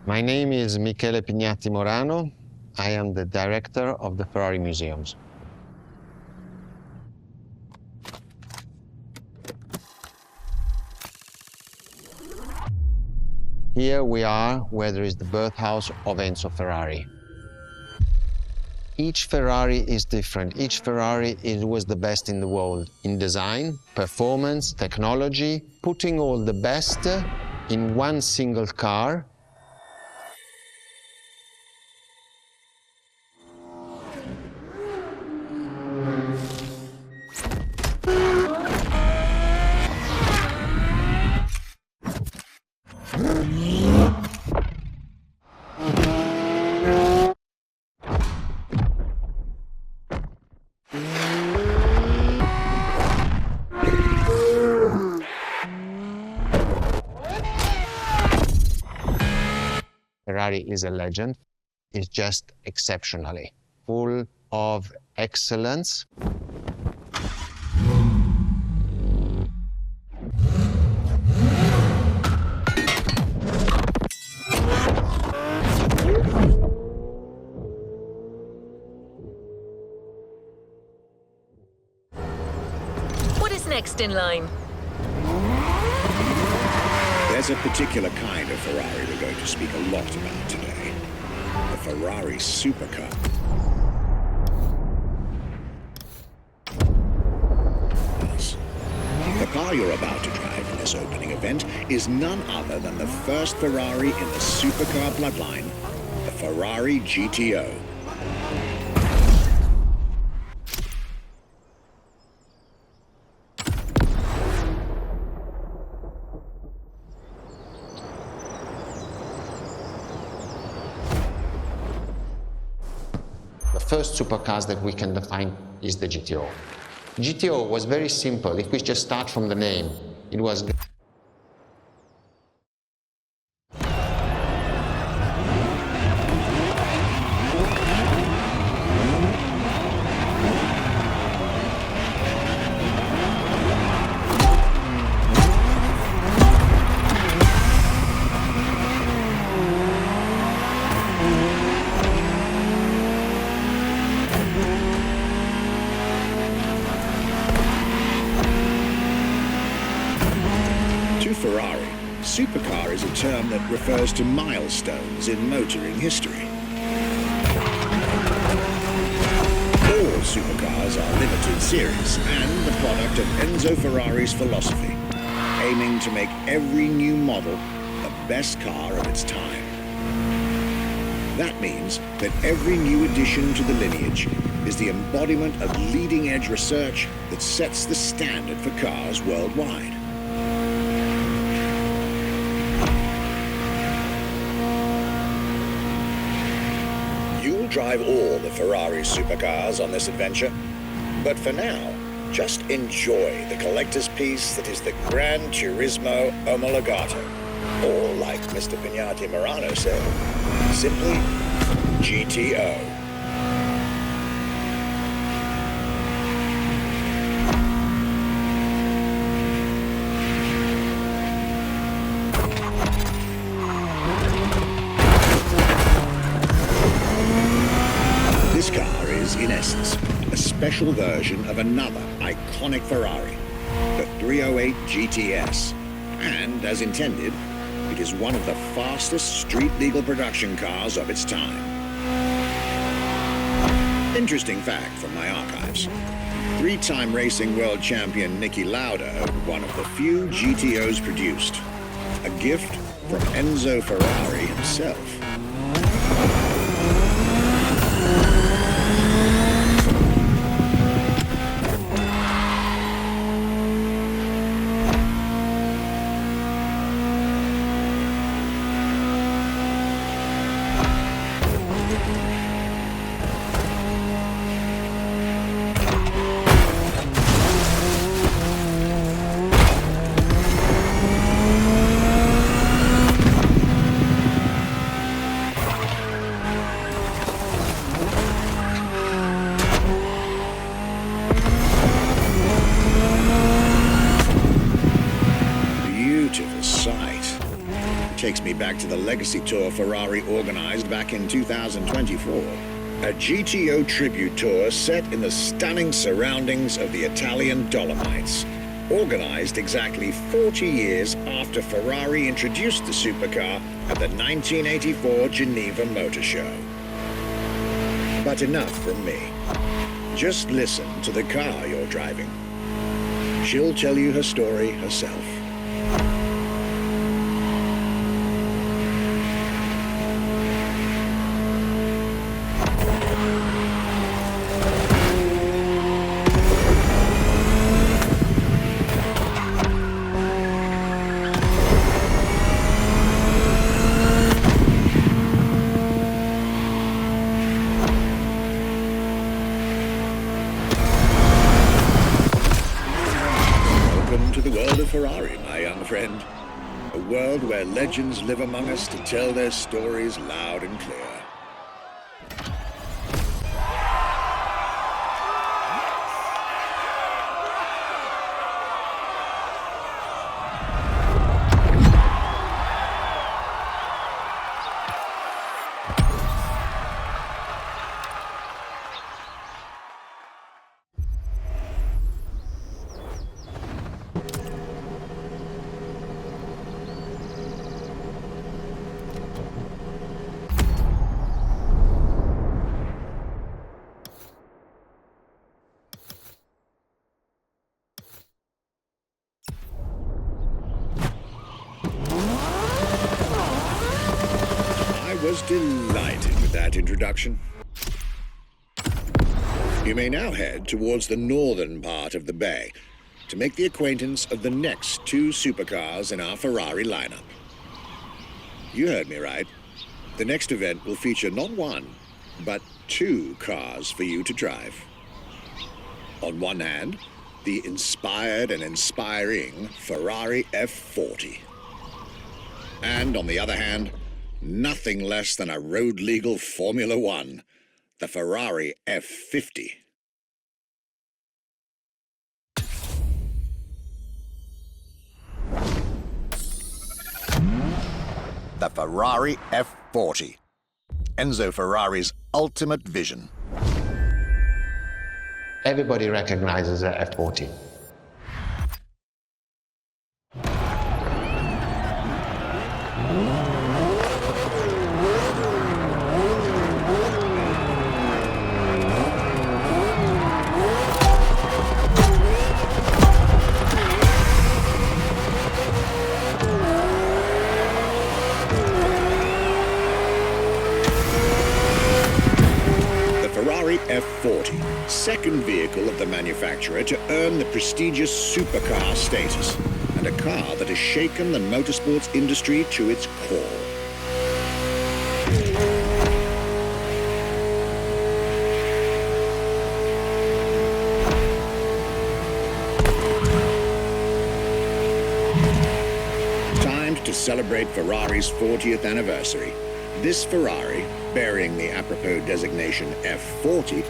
My name is Michele Pignatti Morano. I am the director of the Ferrari Museums. Here we are where there is the birthhouse of Enzo Ferrari. Each Ferrari is different. Each Ferrari was the best in the world in design, performance, technology, putting all the best in one single car. Ferrari is a legend. It's just exceptionally full of excellence. What is next in line? There's a particular kind of Ferrari we're going to speak a lot about today. The Ferrari Supercar. The car you're about to drive in this opening event is none other than the first Ferrari in the supercar bloodline, the Ferrari GTO. The first supercars that we can define is the GTO. GTO was very simple. If we just start from the name, it was Ferrari, supercar is a term that refers to milestones in motoring history. All supercars are limited series and the product of Enzo Ferrari's philosophy, aiming to make every new model the best car of its time. That means that every new addition to the lineage is the embodiment of leading-edge research that sets the standard for cars worldwide. You'll drive all the Ferrari supercars on this adventure, but for now, just enjoy the collector's piece that is the Gran Turismo Omologato, or like Mr. Pignatti Morano said, simply GTO. This car is, in essence, a special version of another iconic Ferrari, the 308 GTS, and, as intended, it is one of the fastest street-legal production cars of its time. Interesting fact from my archives. Three-time racing world champion Niki Lauda owned one of the few GTOs produced, a gift from Enzo Ferrari himself. back to the Legacy Tour Ferrari organized back in 2024. A GTO tribute tour set in the stunning surroundings of the Italian Dolomites. Organized exactly 40 years after Ferrari introduced the supercar at the 1984 Geneva Motor Show. But enough from me. Just listen to the car you're driving. She'll tell you her story herself. Ferrari, my young friend. A world where legends live among us to tell their stories loud and clear. I was delighted with that introduction. You may now head towards the northern part of the bay to make the acquaintance of the next two supercars in our Ferrari lineup. You heard me right. The next event will feature not one, but two cars for you to drive. On one hand, the inspired and inspiring Ferrari F40. And on the other hand, nothing less than a road-legal Formula One, the Ferrari F50. The Ferrari F40, Enzo Ferrari's ultimate vision. Everybody recognizes the F40. Ferrari F40, second vehicle of the manufacturer to earn the prestigious supercar status, and a car that has shaken the motorsports industry to its core. Timed to celebrate Ferrari's 40th anniversary, this Ferrari, bearing the apropos designation F40,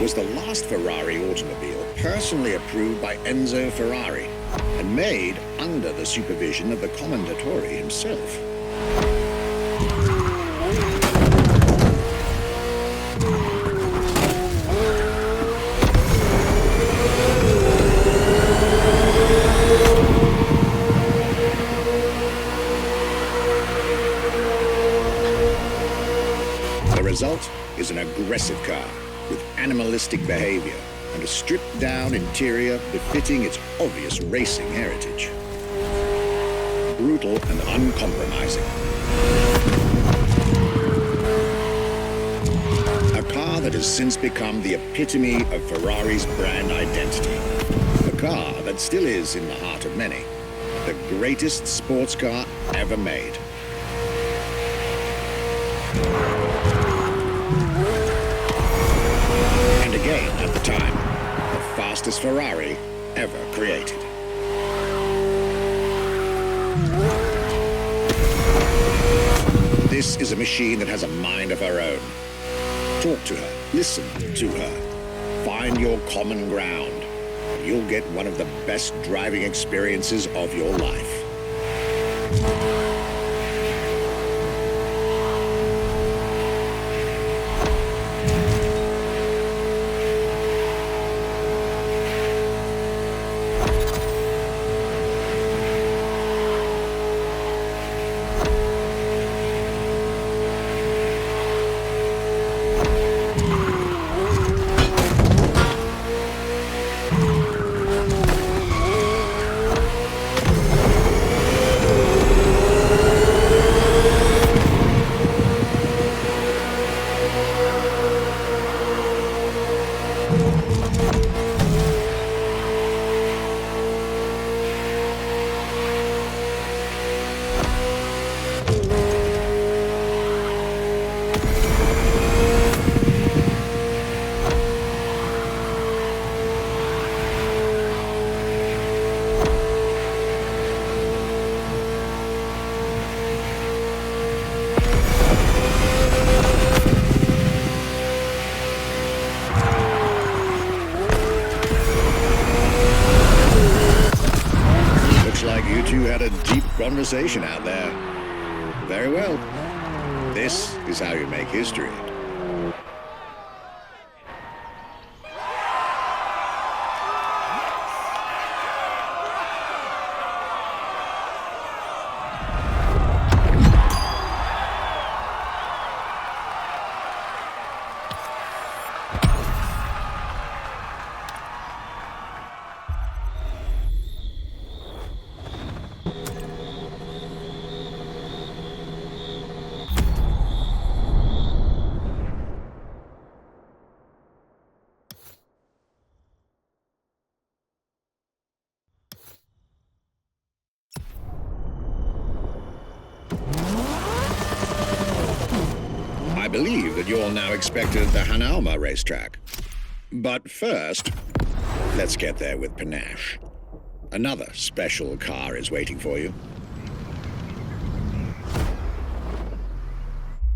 was the last Ferrari automobile personally approved by Enzo Ferrari and made under the supervision of the Commendatore himself. The result is an aggressive car with animalistic behavior and a stripped-down interior befitting its obvious racing heritage. Brutal and uncompromising. A car that has since become the epitome of Ferrari's brand identity. A car that still is in the heart of many, the greatest sports car ever made. And again, at the time, the fastest Ferrari ever created. This is a machine that has a mind of her own. Talk to her, listen to her, find your common ground, and you'll get one of the best driving experiences of your life. You two had a deep conversation out there. Very well. This is how you make history. I believe that you're now expected at the Hanauma racetrack. But first, let's get there with panache. Another special car is waiting for you.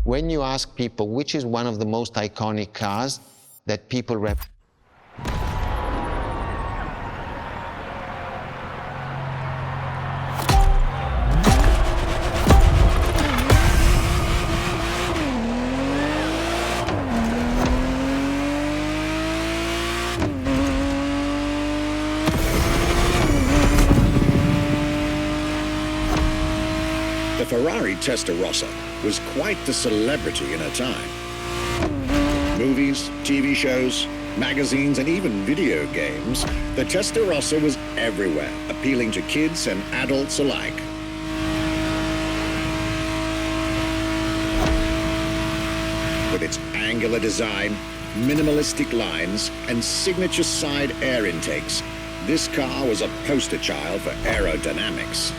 When you ask people which is one of the most iconic cars that people The Ferrari Testarossa was quite the celebrity in her time. Movies, TV shows, magazines, and even video games, the Testarossa was everywhere, appealing to kids and adults alike. With its angular design, minimalistic lines, and signature side air intakes, this car was a poster child for aerodynamics.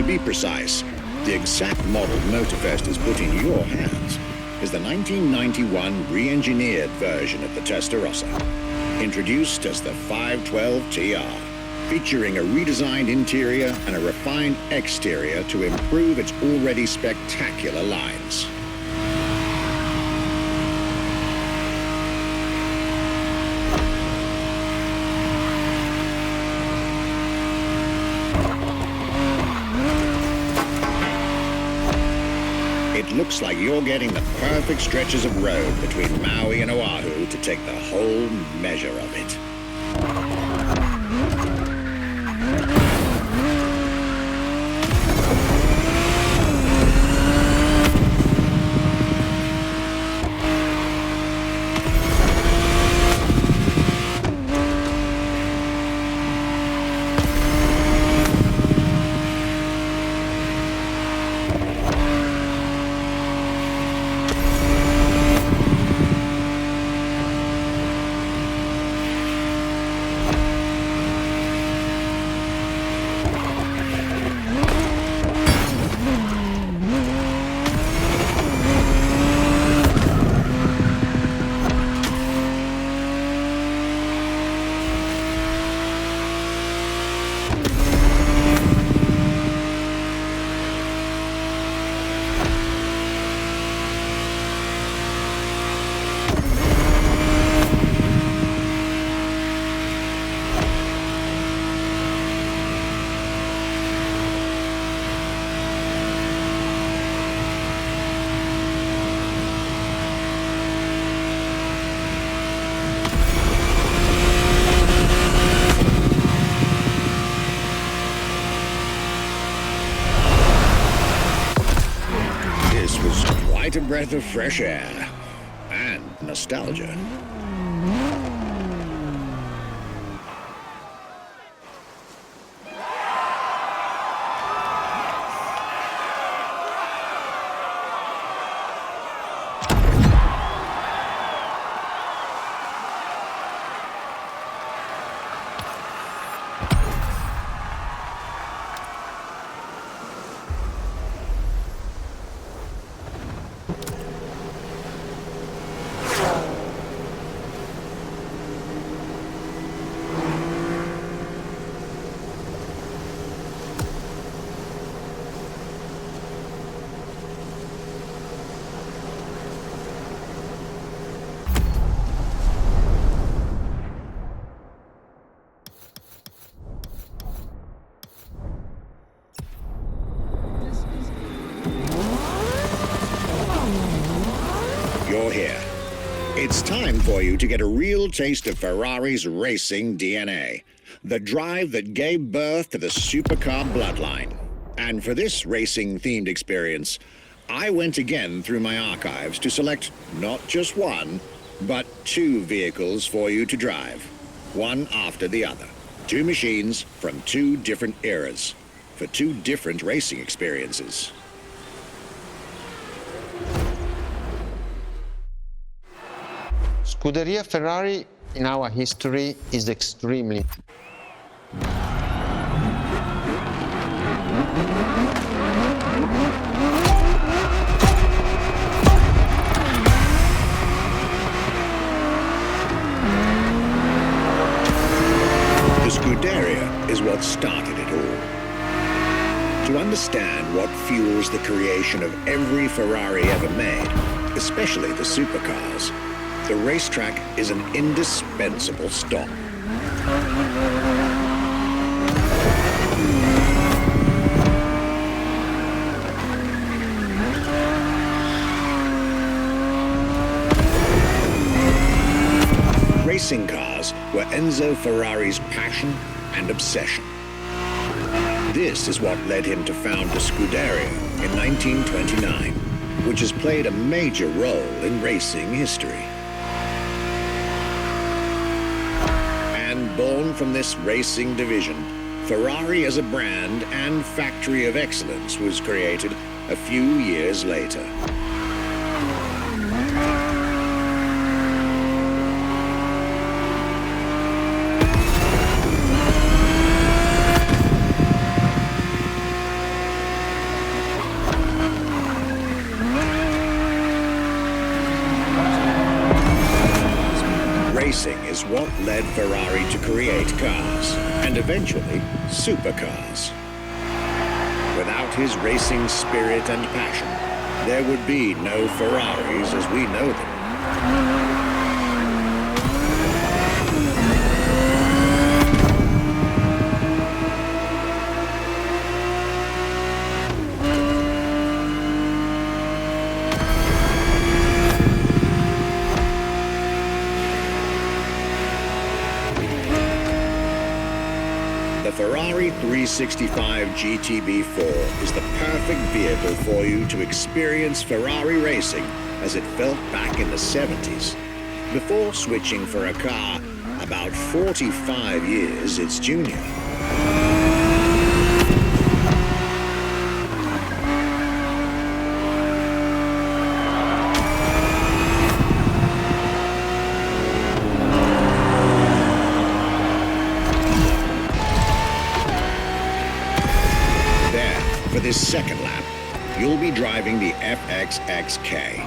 To be precise, the exact model Motorfest has put in your hands is the 1991 re-engineered version of the Testarossa, introduced as the 512 TR, featuring a redesigned interior and a refined exterior to improve its already spectacular lines. It looks like you're getting the perfect stretches of road between Maui and Oahu to take the whole measure of it. Quite a breath of fresh air and nostalgia. for you to get a real taste of Ferrari's racing DNA, the drive that gave birth to the supercar bloodline. And for this racing-themed experience, I went again through my archives to select not just one, but two vehicles for you to drive, one after the other. Two machines from two different eras, for two different racing experiences. Scuderia Ferrari in our history is extremely The Scuderia is what started it all. To understand what fuels the creation of every Ferrari ever made, especially the supercars, the racetrack is an indispensable stop. Racing cars were Enzo Ferrari's passion and obsession. This is what led him to found the Scuderia in 1929, which has played a major role in racing history. And born from this racing division, Ferrari as a brand and factory of excellence was created a few years later. Racing is what led Ferrari to create cars, and eventually supercars. Without his racing spirit and passion, there would be no Ferraris as we know them. The Ferrari 365 GTB4 is the perfect vehicle for you to experience Ferrari racing as it felt back in the 70s, before switching for a car about 45 years its junior. For this second lap, you'll be driving the FXXK.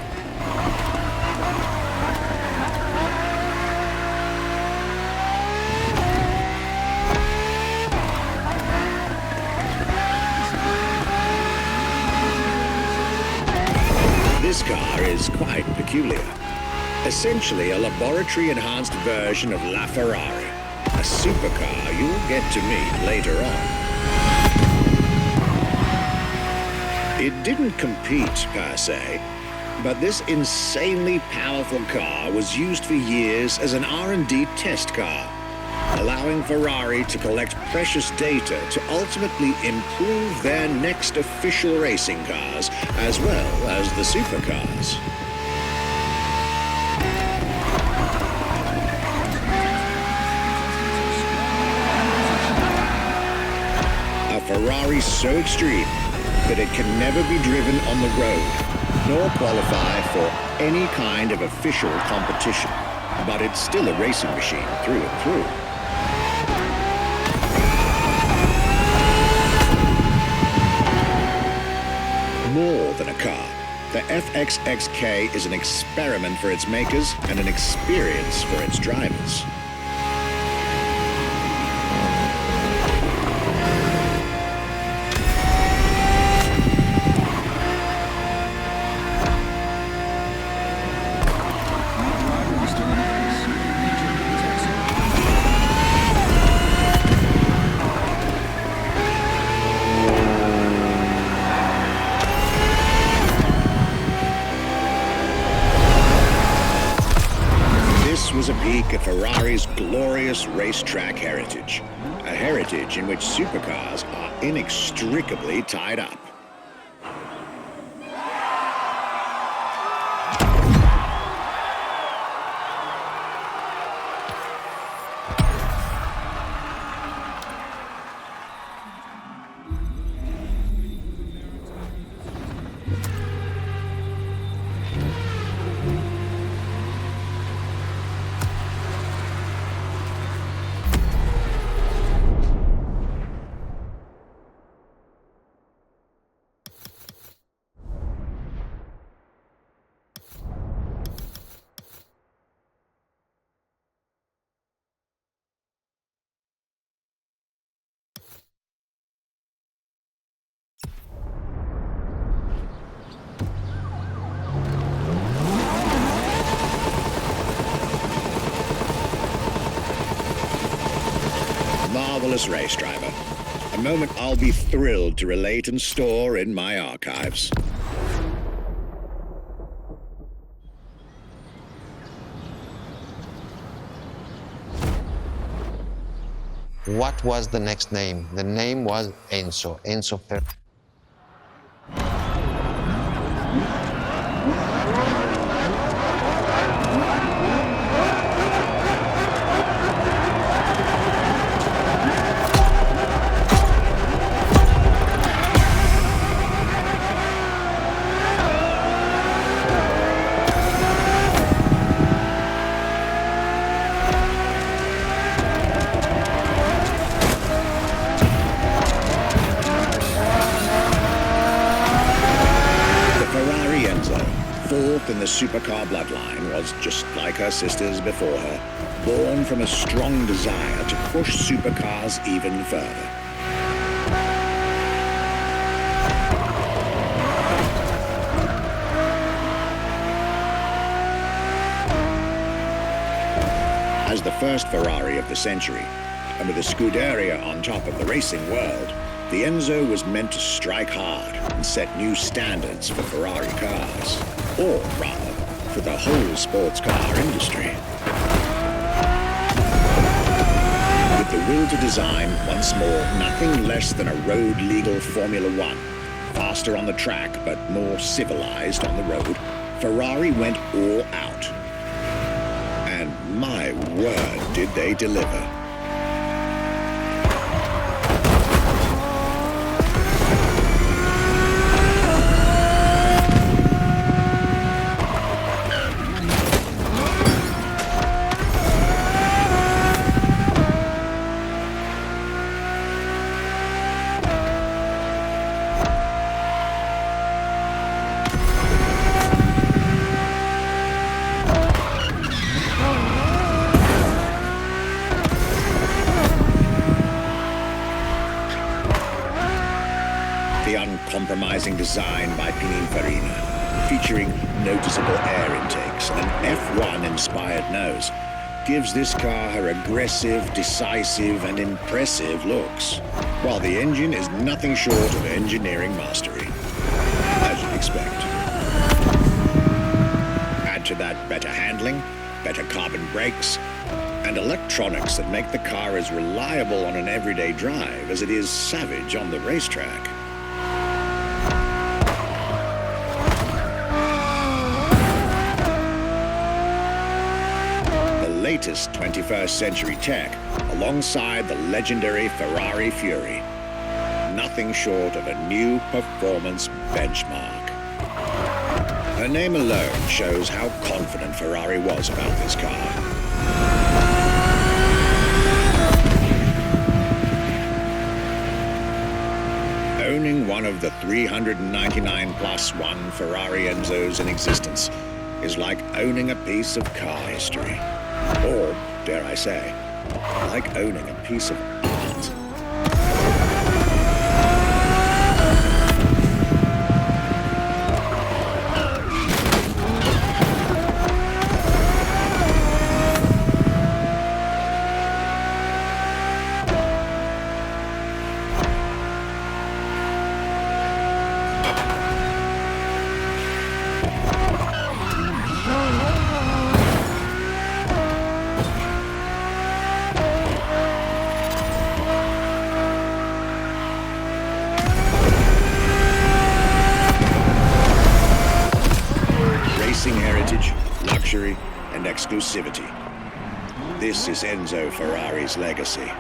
This car is quite peculiar. Essentially a laboratory-enhanced version of La Ferrari, a supercar you'll get to meet later on. It didn't compete, per se, but this insanely powerful car was used for years as an R&D test car, allowing Ferrari to collect precious data to ultimately improve their next official racing cars, as well as the supercars. A Ferrari so extreme that it can never be driven on the road, nor qualify for any kind of official competition. But it's still a racing machine through and through. More than a car, the FXXK is an experiment for its makers and an experience for its drivers. look at Ferrari's glorious racetrack heritage, a heritage in which supercars are inextricably tied up. Marvelous race driver. A moment I'll be thrilled to relate and store in my archives. What was the next name? The name was Enzo Ferrari. Fourth in the supercar bloodline, was just like her sisters before her, born from a strong desire to push supercars even further. As the first Ferrari of the century, and with a Scuderia on top of the racing world, the Enzo was meant to strike hard and set new standards for Ferrari cars, or rather, for the whole sports car industry. With the will to design, once more, nothing less than a road-legal Formula One, faster on the track but more civilized on the road, Ferrari went all out. And my word, did they deliver. Uncompromising design by Pininfarina, featuring noticeable air intakes and an F1-inspired nose, gives this car her aggressive, decisive, and impressive looks, while the engine is nothing short of engineering mastery, as you'd expect. Add to that better handling, better carbon brakes, and electronics that make the car as reliable on an everyday drive as it is savage on the racetrack. Latest 21st century tech alongside the legendary Ferrari Fury. Nothing short of a new performance benchmark. Her name alone shows how confident Ferrari was about this car. Owning one of the 399 plus one Ferrari Enzos in existence is like owning a piece of car history. Or, dare I say, like owning a piece of art. exclusivity. This is Enzo Ferrari's legacy.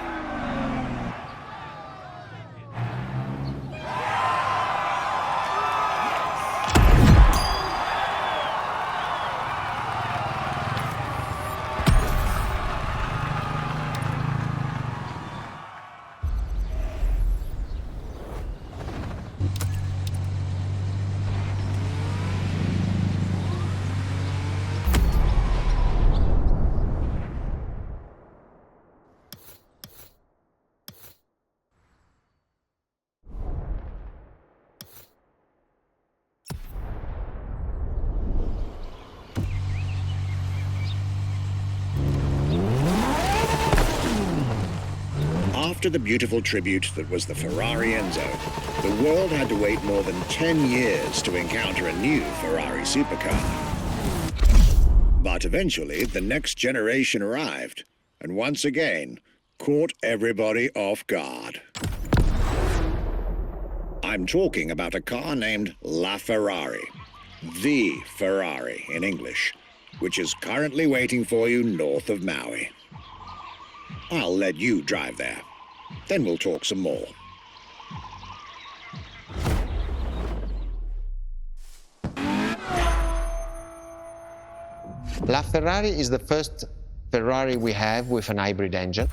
After the beautiful tribute that was the Ferrari Enzo, the world had to wait more than 10 years to encounter a new Ferrari Supercar. But eventually, the next generation arrived, and once again, caught everybody off guard. I'm talking about a car named La Ferrari, the Ferrari in English, which is currently waiting for you north of Maui. I'll let you drive there. Then we'll talk some more. La Ferrari is the first Ferrari we have with an hybrid engine.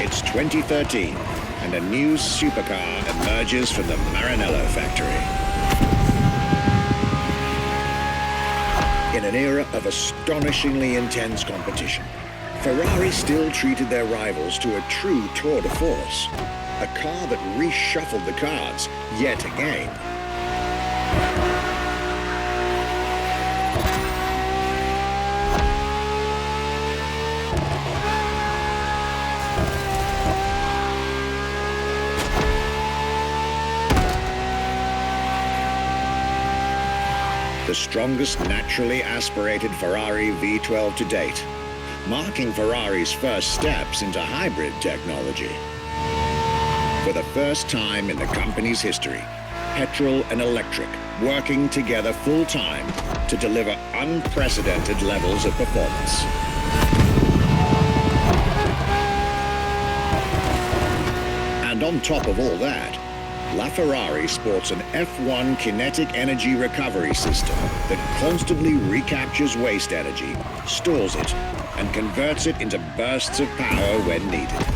It's 2013, and a new supercar emerges from the Maranello factory. In an era of astonishingly intense competition, Ferrari still treated their rivals to a true tour de force, a car that reshuffled the cards yet again. The strongest naturally aspirated Ferrari V12 to date, marking Ferrari's first steps into hybrid technology. For the first time in the company's history, petrol and electric working together full-time to deliver unprecedented levels of performance. And on top of all that, LaFerrari sports an F1 kinetic energy recovery system that constantly recaptures waste energy, stores it, and converts it into bursts of power when needed.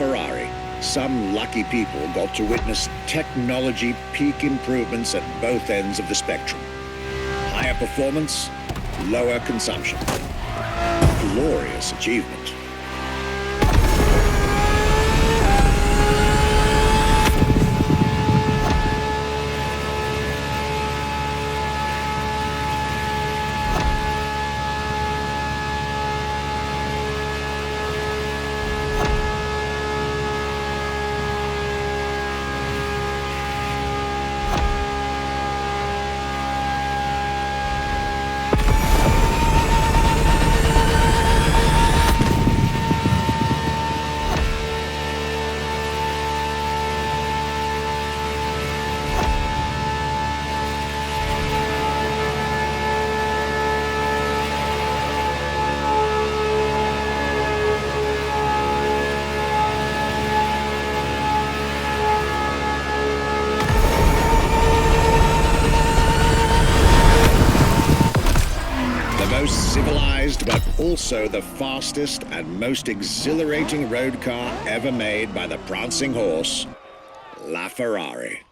Ferrari, some lucky people got to witness technology peak improvements at both ends of the spectrum. Higher performance, lower consumption. Glorious achievement. but also the fastest and most exhilarating road car ever made by the prancing horse, La Ferrari.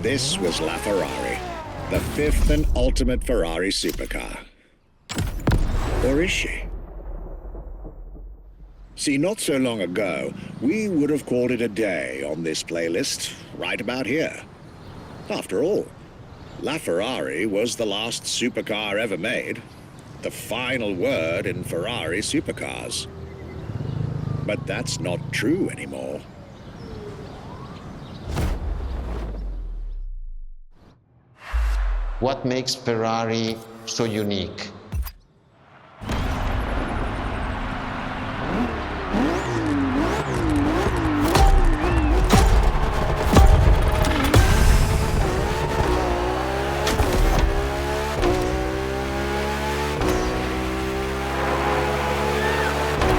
This was La Ferrari, the fifth and ultimate Ferrari supercar. Or is she? See, not so long ago, we would have called it a day on this playlist, right about here. After all, La Ferrari was the last supercar ever made, the final word in Ferrari supercars. But that's not true anymore. What makes Ferrari so unique?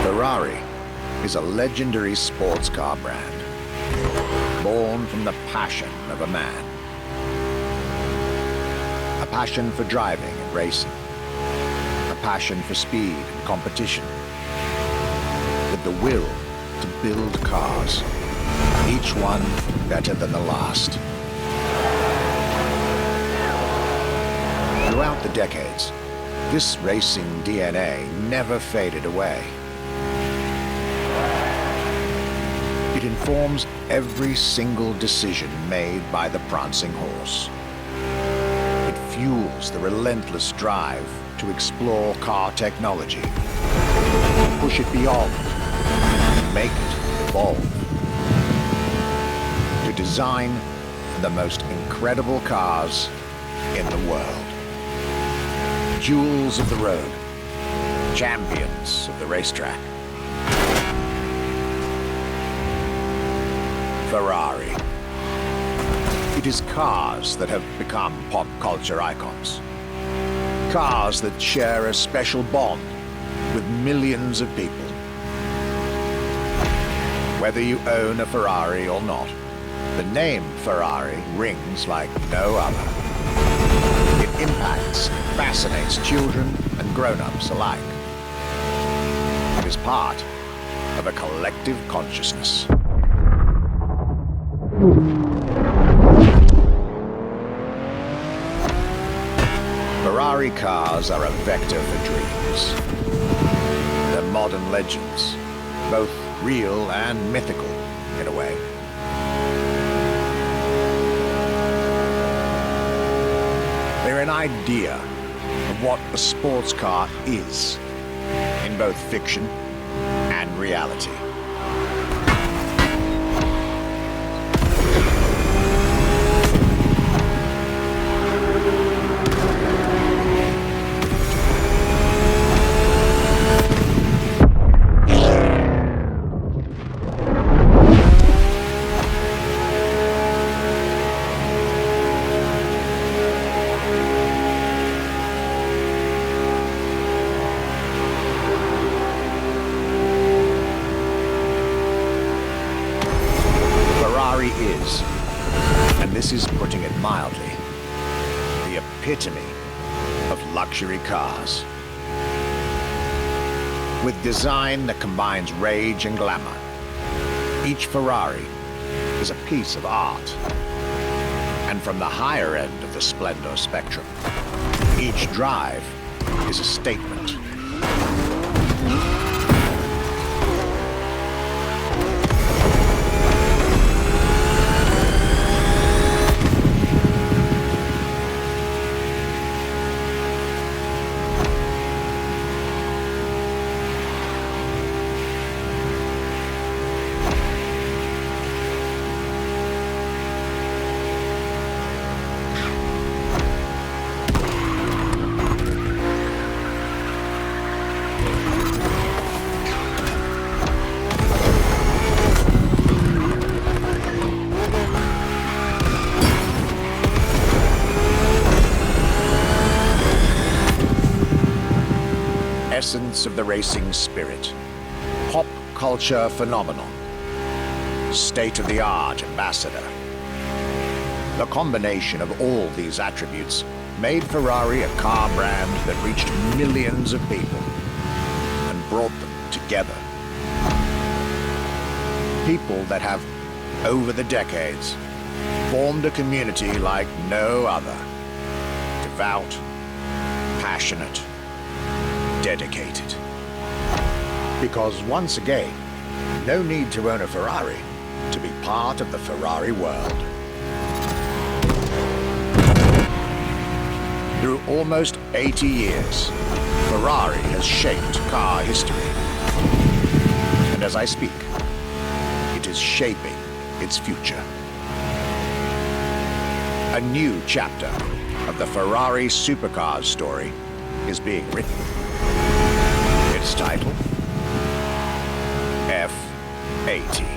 Ferrari is a legendary sports car brand, born from the passion of a man. A passion for driving and racing. A passion for speed and competition. With the will to build cars, each one better than the last. Throughout the decades, this racing DNA never faded away. It informs every single decision made by the prancing horse. It fuels the relentless drive to explore car technology, push it beyond, make it evolve, to design the most incredible cars in the world. Jewels of the road, champions of the racetrack. Ferrari. It is cars that have become pop culture icons. Cars that share a special bond with millions of people. Whether you own a Ferrari or not, the name Ferrari rings like no other. It impacts and fascinates children and grown-ups alike. It is part of a collective consciousness. Ferrari cars are a vector for dreams. They're modern legends, both real and mythical in a way. They're an idea of what a sports car is, in both fiction and reality. Is, and this is putting it mildly, the epitome of luxury cars. With design that combines rage and glamour, each Ferrari is a piece of art. And from the higher end of the splendor spectrum, each drive is a statement. essence of the racing spirit. Pop culture phenomenon. State-of-the-art ambassador. The combination of all these attributes made Ferrari a car brand that reached millions of people and brought them together. People that have, over the decades, formed a community like no other. Devout, passionate, dedicated. Because once again, no need to own a Ferrari to be part of the Ferrari world. Through almost 80 years, Ferrari has shaped car history. And as I speak, it is shaping its future. A new chapter of the Ferrari Supercars story is being written. Its title, F80.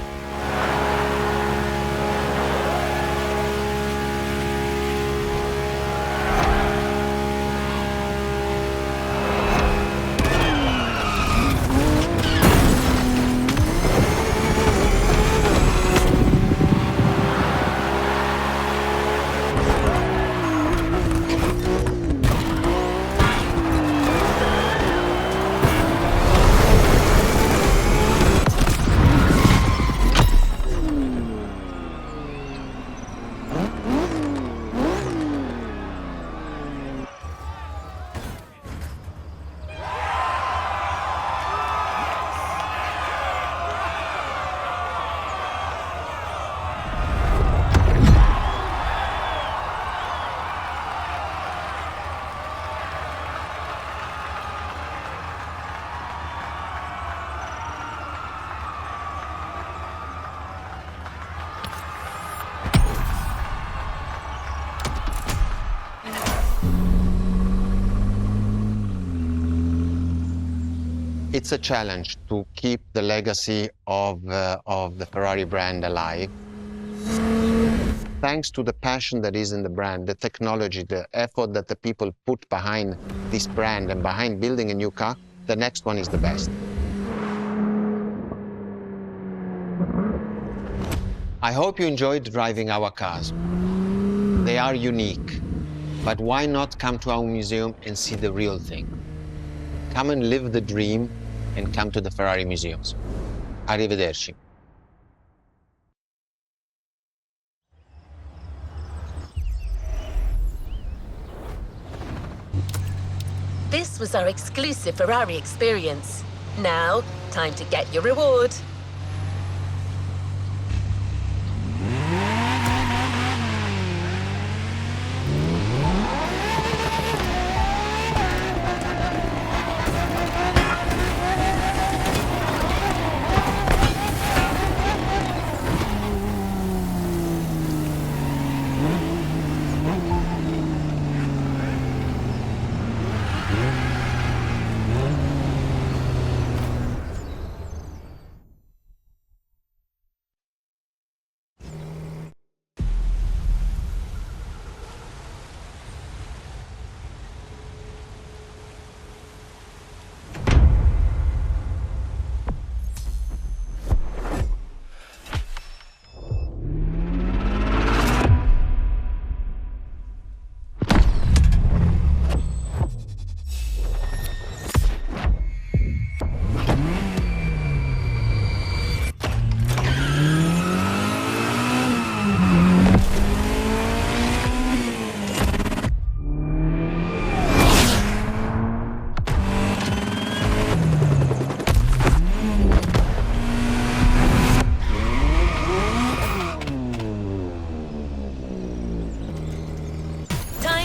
It's a challenge to keep the legacy of the Ferrari brand alive. Thanks to the passion that is in the brand, the technology, the effort that the people put behind this brand and behind building a new car, the next one is the best. I hope you enjoyed driving our cars. They are unique, but why not come to our museum and see the real thing? Come and live the dream and come to the Ferrari museums. Arrivederci. This was our exclusive Ferrari experience. Now, time to get your reward.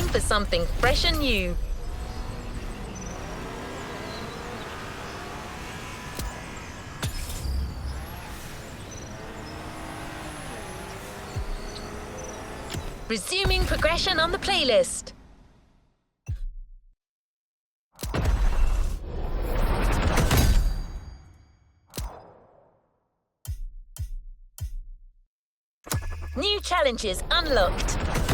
For something fresh and new. Resuming progression on the playlist. New challenges unlocked.